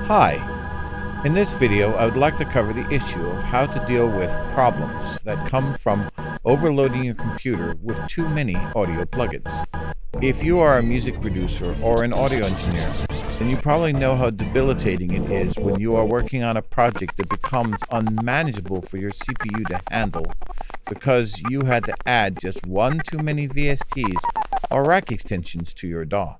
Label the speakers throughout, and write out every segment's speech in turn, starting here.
Speaker 1: Hi, in this video I would like to cover the issue of how to deal with problems that come from overloading your computer with too many audio plugins. If you are a music producer or an audio engineer, then you probably know how debilitating it is when you are working on a project that becomes unmanageable for your CPU to handle because you had to add just one too many VSTs or rack extensions to your DAW.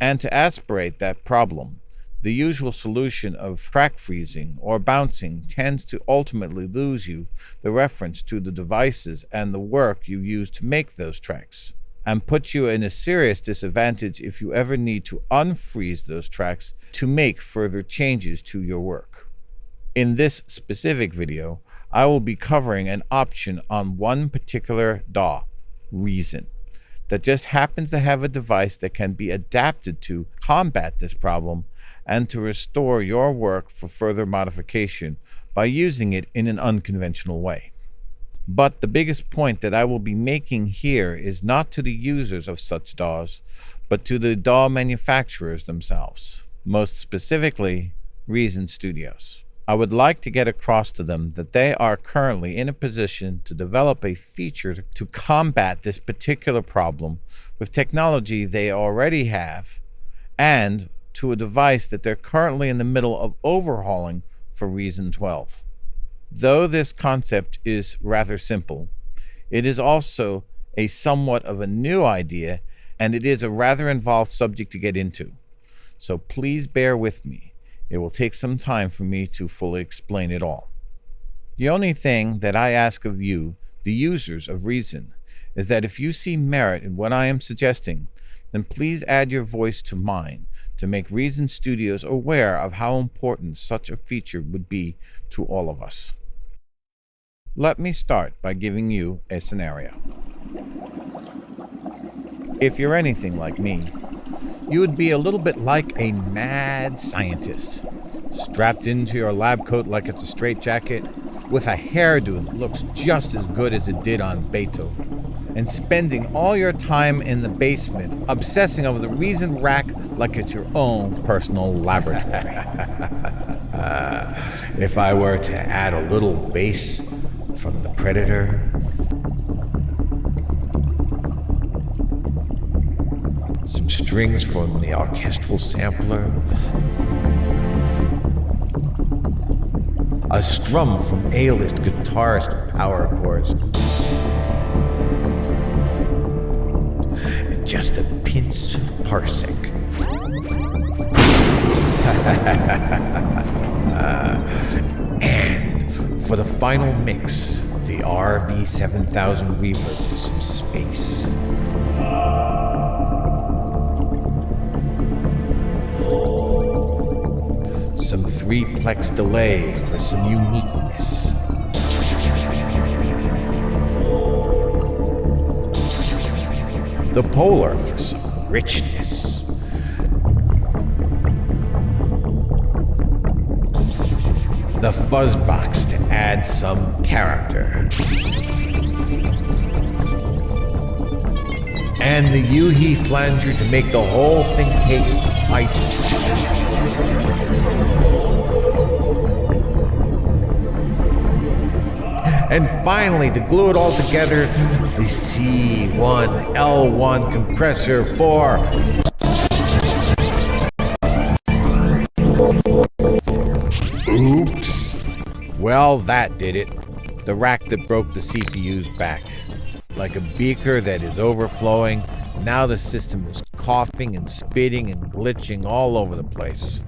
Speaker 1: And to aspirate that problem, the usual solution of track freezing or bouncing tends to ultimately lose you the reference to the devices and the work you use to make those tracks, and put you in a serious disadvantage if you ever need to unfreeze those tracks to make further changes to your work. In this specific video, I will be covering an option on one particular DAW, Reason, that just happens to have a device that can be adapted to combat this problem and to restore your work for further modification by using it in an unconventional way. But the biggest point that I will be making here is not to the users of such DAWs, but to the DAW manufacturers themselves, most specifically Reason Studios. I would like to get across to them that they are currently in a position to develop a feature to combat this particular problem with technology they already have and to a device that they're currently in the middle of overhauling for Reason 12. Though this concept is rather simple, it is also a somewhat of a new idea, and it is a rather involved subject to get into. So please bear with me. It will take some time for me to fully explain it all. The only thing that I ask of you, the users of Reason, is that if you see merit in what I am suggesting, then please add your voice to mine to make Reason Studios aware of how important such a feature would be to all of us. Let me start by giving you a scenario. If you're anything like me, you would be a little bit like a mad scientist, strapped into your lab coat like it's a straitjacket, with a hairdo that looks just as good as it did on Beethoven, and spending all your time in the basement obsessing over the Reason rack like it's your own personal laboratory.
Speaker 2: If I were to add a little bass from the Predator, some strings from the orchestral sampler, a strum from A-list guitarist power chords, and just a pinch of parsec. And for the final mix, the RV7000 reverb for some space. Some 3-plex delay for some uniqueness. The Polar for some richness. The Fuzzbox to add some character. And the U-He flanger to make the whole thing take flight. And finally, to glue it all together, the C1L1 compressor for oops. Well, that did it. The rack that broke the CPU's back. Like a beaker that is overflowing, now the system is coughing and spitting and glitching all over the place.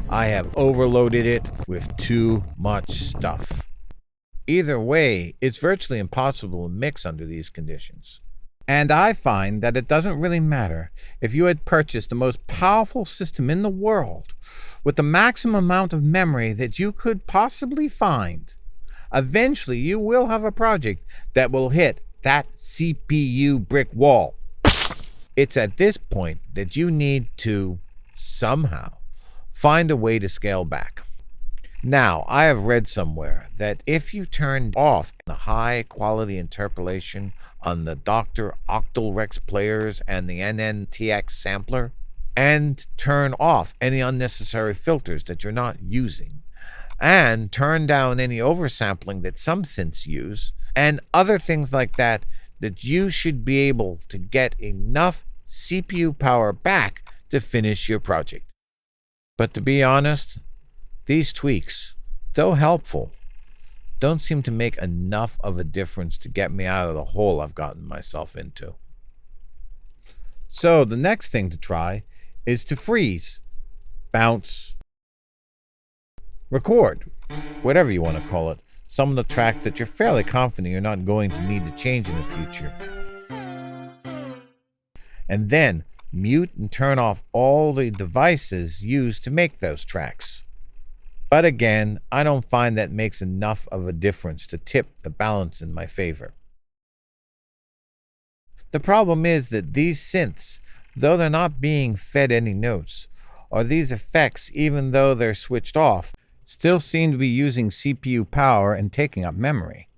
Speaker 2: I have overloaded it with too much stuff. Either way, it's virtually impossible to mix under these conditions. And I find that it doesn't really matter if you had purchased the most powerful system in the world with the maximum amount of memory that you could possibly find. Eventually, you will have a project that will hit that CPU brick wall. It's at this point that you need to, somehow, find a way to scale back. Now, I have read somewhere that if you turn off the high-quality interpolation on the Dr. Octal Rex players and the NNTX sampler, and turn off any unnecessary filters that you're not using, and turn down any oversampling that some synths use, and other things like that, that you should be able to get enough CPU power back to finish your project. But to be honest, these tweaks, though helpful, don't seem to make enough of a difference to get me out of the hole I've gotten myself into. So the next thing to try is to freeze, bounce, record, whatever you want to call it, some of the tracks that you're fairly confident you're not going to need to change in the future. And then mute and turn off all the devices used to make those tracks. But again, I don't find that makes enough of a difference to tip the balance in my favor. The problem is that these synths, though they're not being fed any notes, or these effects, even though they're switched off, still seem to be using CPU power and taking up memory.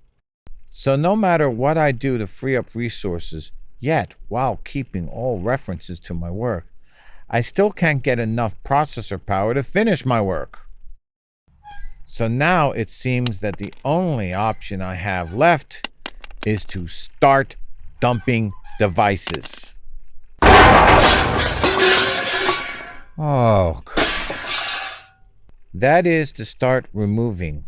Speaker 2: So no matter what I do to free up resources, yet while keeping all references to my work, I still can't get enough processor power to finish my work. So now it seems that the only option I have left is to start dumping devices. Oh, that is to start removing.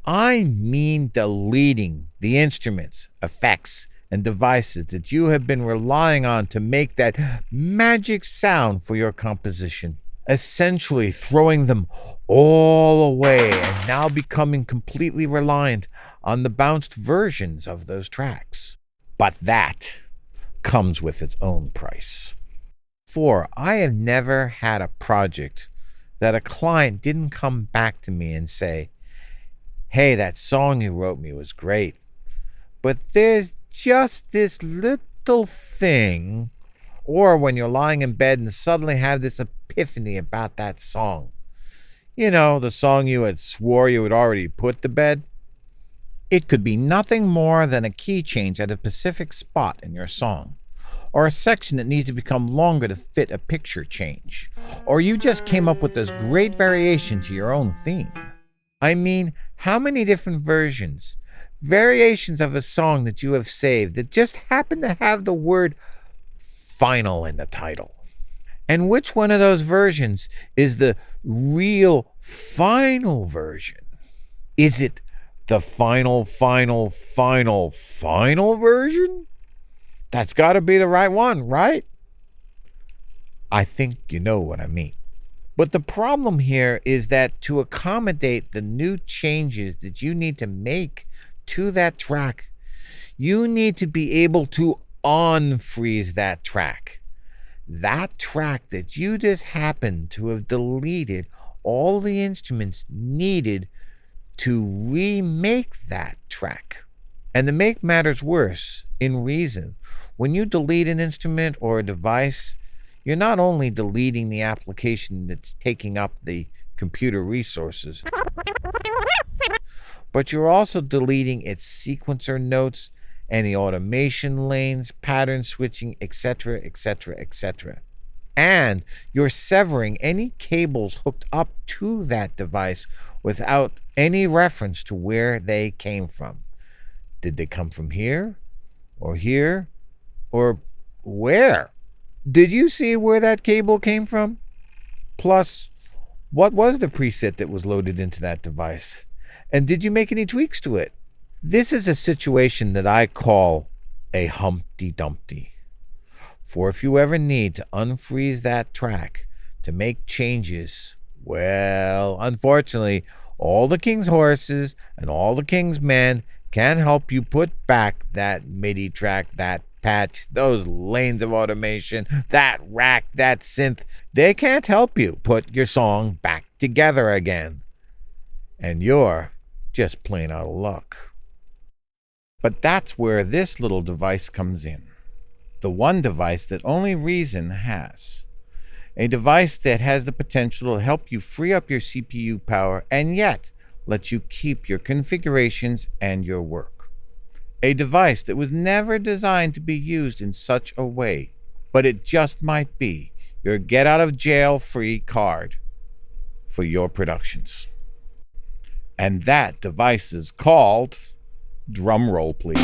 Speaker 2: I mean deleting the instruments, effects, and devices that you have been relying on to make that magic sound for your composition. Essentially throwing them all away and now becoming completely reliant on the bounced versions of those tracks. But that comes with its own price. For I have never had a project that a client didn't come back to me and say, "Hey, that song you wrote me was great, but there's just this little thing," or when you're lying in bed and suddenly have this epiphany about that song. You know, the song you had swore you had already put to bed. It could be nothing more than a key change at a specific spot in your song, or a section that needs to become longer to fit a picture change, or you just came up with this great variation to your own theme. I mean, how many different variations of a song that you have saved that just happen to have the word final in the title? And which one of those versions is the real final version? Is it the final version? That's got to be the right one, right? I think you know what I mean. But the problem here is that to accommodate the new changes that you need to make to that track, you need to be able to unfreeze that track. That track that you just happened to have deleted all the instruments needed to remake that track. And to make matters worse, in Reason, when you delete an instrument or a device, you're not only deleting the application that's taking up the computer resources, but you're also deleting its sequencer notes, any automation lanes, pattern switching, etc., etc., etc. And you're severing any cables hooked up to that device without any reference to where they came from. Did they come from here? Or here? Or where? Did you see where that cable came from? Plus, what was the preset that was loaded into that device? And did you make any tweaks to it? This is a situation that I call a Humpty Dumpty. For if you ever need to unfreeze that track to make changes, well, unfortunately, all the king's horses and all the king's men can help you put back that MIDI track, that patch, those lanes of automation, that rack, that synth. They can't help you put your song back together again. And you're just plain out of luck. But that's where this little device comes in. The one device that only Reason has. A device that has the potential to help you free up your CPU power and yet let you keep your configurations and your work. A device that was never designed to be used in such a way, but it just might be
Speaker 1: your get out of jail free card for your productions. And that device is called, drum roll please,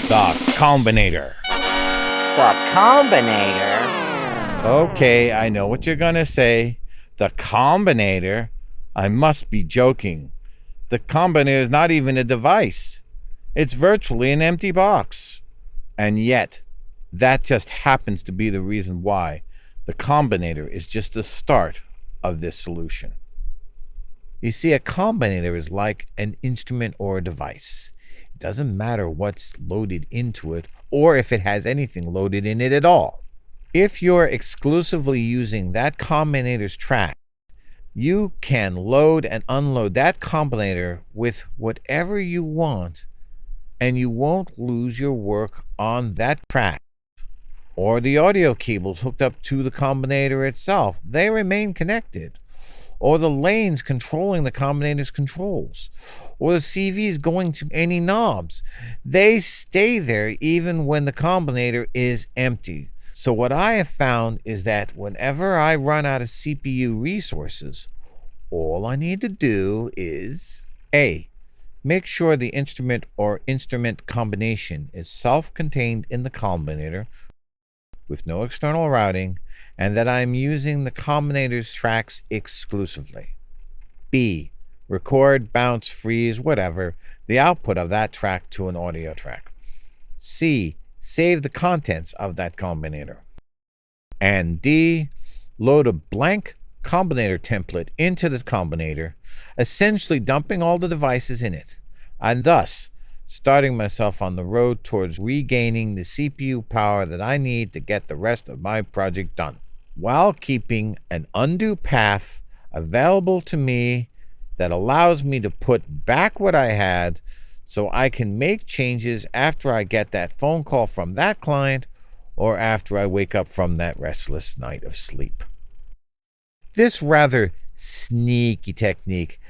Speaker 1: the Combinator.
Speaker 3: The Combinator?
Speaker 1: Okay, I know what you're gonna say. The Combinator? I must be joking. The Combinator is not even a device. It's virtually an empty box. And yet, that just happens to be the reason why the Combinator is just the start of this solution. You see, a combinator is like an instrument or a device. It doesn't matter what's loaded into it or if it has anything loaded in it at all. If you're exclusively using that combinator's track, you can load and unload that combinator with whatever you want, and you won't lose your work on that track. Or the audio cables hooked up to the combinator itself, they remain connected. Or the lanes controlling the combinator's controls, or the CVs going to any knobs. They stay there even when the combinator is empty. So what I have found is that whenever I run out of CPU resources, all I need to do is A, make sure the instrument or instrument combination is self-contained in the combinator with no external routing, and that I'm using the combinator's tracks exclusively. B, record, bounce, freeze, whatever, the output of that track to an audio track. C, save the contents of that combinator. And D, load a blank combinator template into the combinator, essentially dumping all the devices in it, and thus starting myself on the road towards regaining the CPU power that I need to get the rest of my project done, while keeping an undo path available to me that allows me to put back what I had so I can make changes after I get that phone call from that client or after I wake up from that restless night of sleep. This rather sneaky technique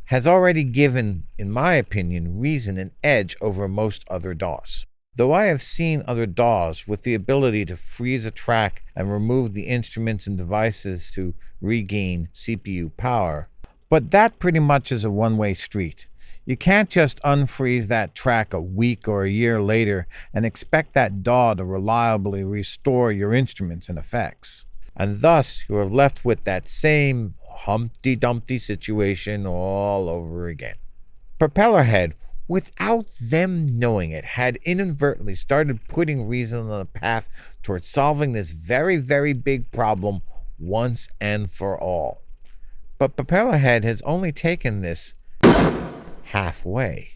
Speaker 1: has already given, in my opinion, Reason an edge over most other DAWs. Though I have seen other DAWs with the ability to freeze a track and remove the instruments and devices to regain CPU power, but that pretty much is a one-way street. You can't just unfreeze that track a week or a year later and expect that DAW to reliably restore your instruments and effects. And thus, you are left with that same Humpty Dumpty situation all over again. Propellerhead, without them knowing it, had inadvertently started putting Reason on a path towards solving this very, very big problem once and for all. But Propellerhead has only taken this halfway.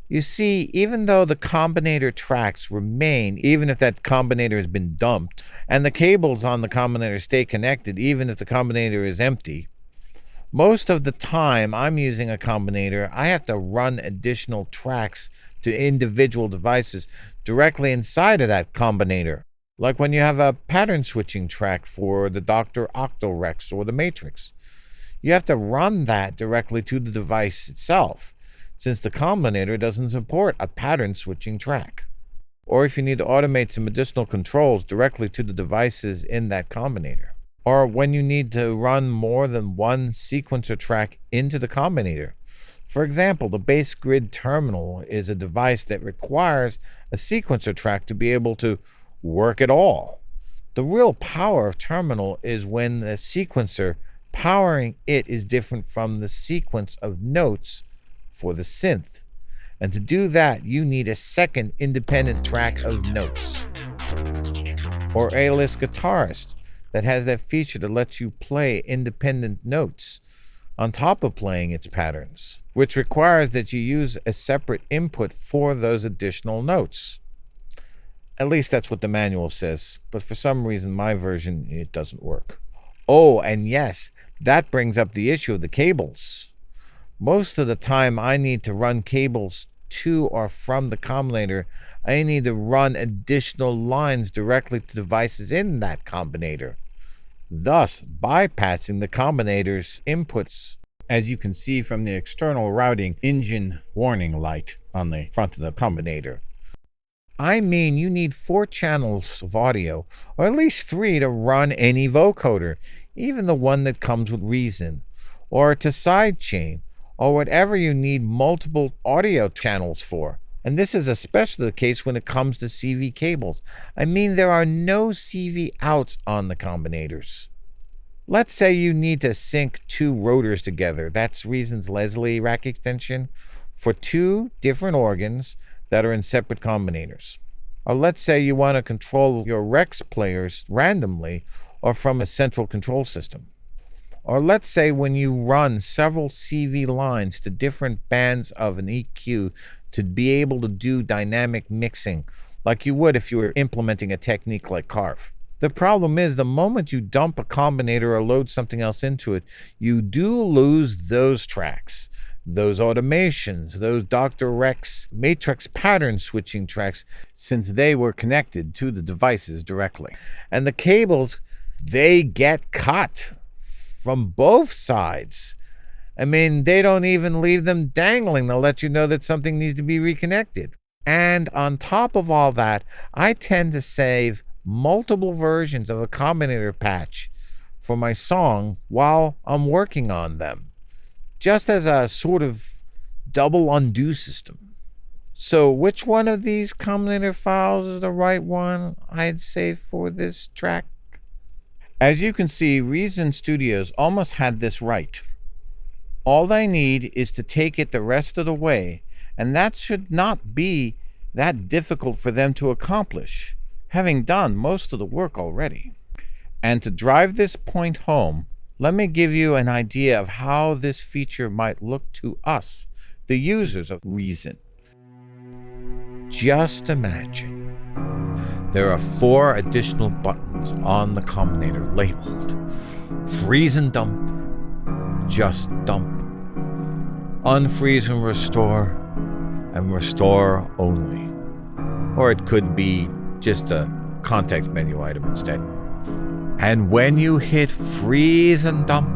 Speaker 1: You see, even though the combinator tracks remain, even if that combinator has been dumped, and the cables on the combinator stay connected, even if the combinator is empty, most of the time I'm using a combinator, I have to run additional tracks to individual devices directly inside of that combinator. Like when you have a pattern switching track for the Dr. Octorex or the Matrix. You have to run that directly to the device itself, since the combinator doesn't support a pattern switching track. Or if you need to automate some additional controls directly to the devices in that combinator. Or when you need to run more than one sequencer track into the combinator. For example, the base grid terminal is a device that requires a sequencer track to be able to work at all. The real power of terminal is when the sequencer powering it is different from the sequence of notes for the synth. And to do that, you need a second independent track of notes. Or A-list guitarist that has that feature to let you play independent notes on top of playing its patterns, which requires that you use a separate input for those additional notes. At least that's what the manual says, but for some reason my version, it doesn't work. Oh, and yes, that brings up the issue of the cables. Most of the time I need to run cables to or from the combinator. I need to run additional lines directly to devices in that combinator, thus bypassing the combinator's inputs, as you can see from the external routing engine warning light on the front of the combinator. I mean, you need 4 channels of audio, or at least 3 to run any vocoder, even the one that comes with Reason, or to sidechain, or whatever you need multiple audio channels for. And this is especially the case when it comes to CV cables. I mean, there are no CV outs on the combinators. Let's say you need to sync 2 rotors together. That's Reason's Leslie rack extension for 2 different organs that are in separate combinators. Or let's say you want to control your Rex players randomly or from a central control system. Or let's say when you run several CV lines to different bands of an EQ to be able to do dynamic mixing, like you would if you were implementing a technique like Carve. The problem is the moment you dump a combinator or load something else into it, you do lose those tracks, those automations, those Dr. Rex matrix pattern switching tracks, since they were connected to the devices directly. And the cables, they get cut from both sides. I mean, they don't even leave them dangling to let you know that something needs to be reconnected. And on top of all that, I tend to save multiple versions of a combinator patch for my song while I'm working on them, just as a sort of double undo system. So which one of these combinator files is the right one I'd save for this track? As you can see, Reason Studios almost had this right. All they need is to take it the rest of the way, and that should not be that difficult for them to accomplish, having done most of the work already. And to drive this point home, let me give you an idea of how this feature might look to us, the users of Reason. Just imagine there are 4 additional buttons on the combinator labeled Freeze and Dump, Just Dump, Unfreeze and Restore only. Or it could be just a context menu item instead. And when you hit freeze and dump,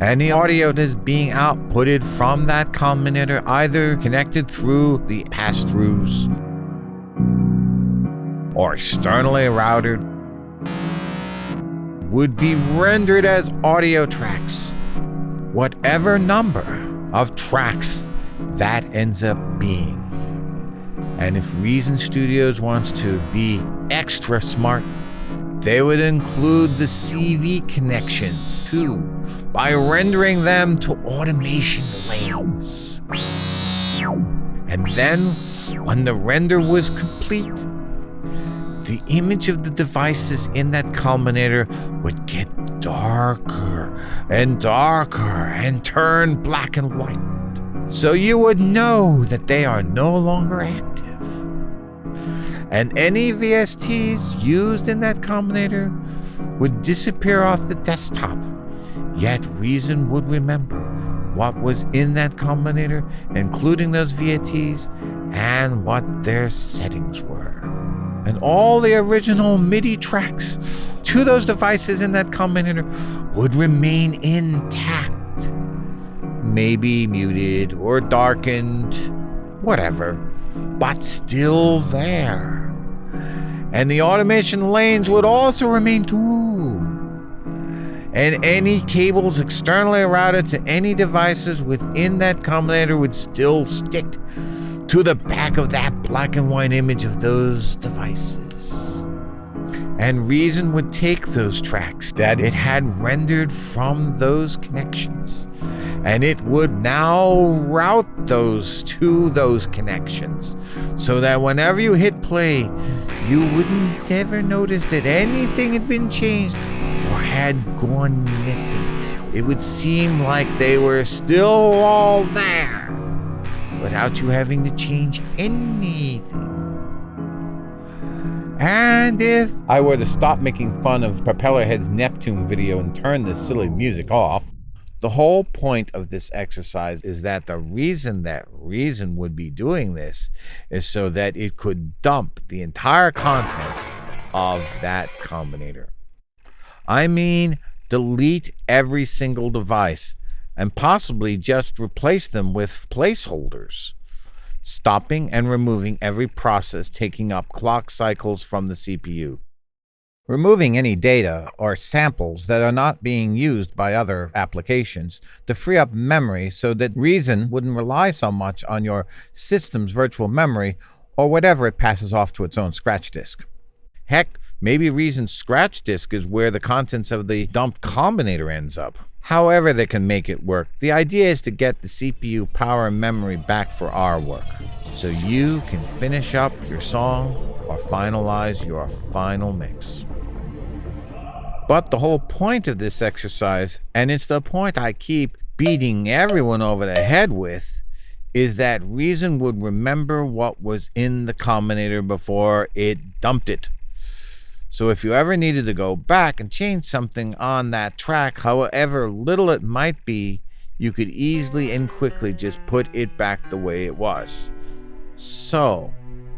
Speaker 1: any audio that is being outputted from that combinator, either connected through the pass-throughs or externally routed, would be rendered as audio tracks, whatever number of tracks that ends up being. And if Reason Studios wants to be extra smart, they would include the CV connections too, by rendering them to automation lanes. And then, when the render was complete, the image of the devices in that combinator would get darker and darker and turn black and white. So you would know that they are no longer active. And any VSTs used in that combinator would disappear off the desktop. Yet Reason would remember what was in that combinator, including those VSTs, and what their settings were. And all the original MIDI tracks to those devices in that combinator would remain intact. Maybe muted or darkened, whatever, but still there. And the automation lanes would also remain too. And any cables externally routed to any devices within that combinator would still stick to the back of that black and white image of those devices. And Reason would take those tracks that it had rendered from those connections, and it would now route those to those connections, so that whenever you hit play, you wouldn't ever notice that anything had been changed or had gone missing. It would seem like they were still all there, without you having to change anything. And if I were to stop making fun of Propellerhead's Neptune video and turn this silly music off, the whole point of this exercise is that the reason that Reason would be doing this is so that it could dump the entire contents of that combinator. I mean, delete every single device and possibly just replace them with placeholders.
Speaker 2: stopping and removing every process taking up clock cycles from the CPU.
Speaker 1: Removing any data or samples that are not being used by other applications to free up memory so that Reason wouldn't rely so much on your system's virtual memory or whatever it passes off to its own scratch disk.
Speaker 2: Heck, maybe Reason's scratch disk is where the contents of the dumped combinator ends up. However they can make it work, the idea is to get the CPU power and memory back for our work, so you can finish up your song or finalize your final mix. But the whole point of this exercise, and it's the point I keep beating everyone over the head with, is that Reason would remember what was in the combinator before it dumped it. So if you ever needed to go back and change something on that track, however little it might be, you could easily and quickly just put it back the way it was. So,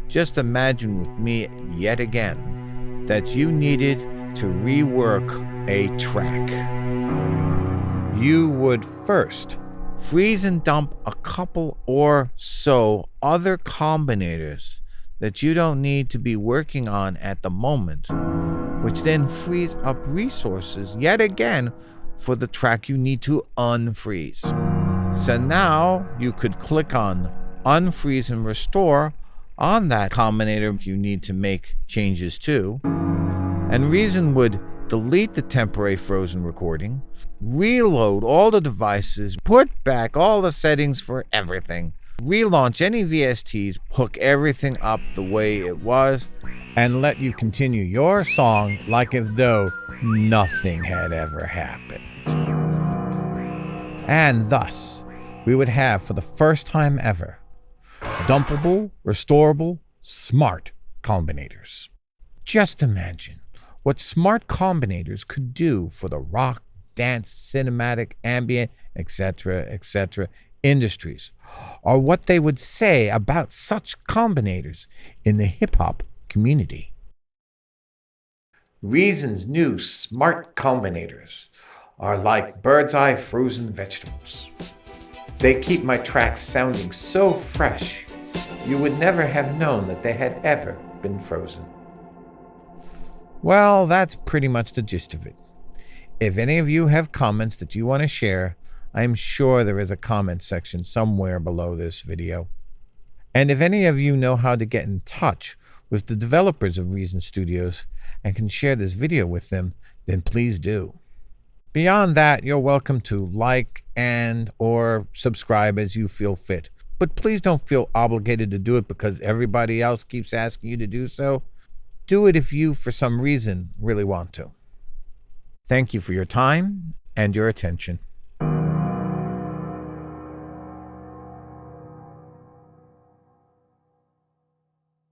Speaker 2: just imagine with me yet again that you needed to rework a track.
Speaker 1: You would first
Speaker 2: freeze and dump a couple or so other combinators that you don't need to be working on at the moment, which then frees up resources yet again for the track you need to unfreeze. So now you could click on unfreeze and restore on that combinator you need to make changes to, and Reason would delete the temporary frozen recording, reload all the devices, put back all the settings for everything, relaunch any VSTs, hook everything up the way it was,
Speaker 1: and let you continue your song like as though nothing had ever happened. And thus, we would have, for the first time ever, dumpable, restorable, smart combinators. Just imagine what smart combinators could do for the rock, dance, cinematic, ambient, etc. industries, or what they would say about such combinators in the hip-hop community. Reason's new smart combinators are like bird's-eye frozen vegetables. They keep my tracks sounding so fresh, you would never have known that they had ever been frozen. Well, that's pretty much the gist of it. If any of you have comments that you want to share, I'm sure there is a comment section somewhere below this video. And if any of you know how to get in touch with the developers of Reason Studios and can share this video with them, then please do. Beyond that, you're welcome to like and or subscribe as you feel fit. But please don't feel obligated to do it because everybody else keeps asking you to do so. Do it if you, for some reason, really want to. Thank you for your time and your attention.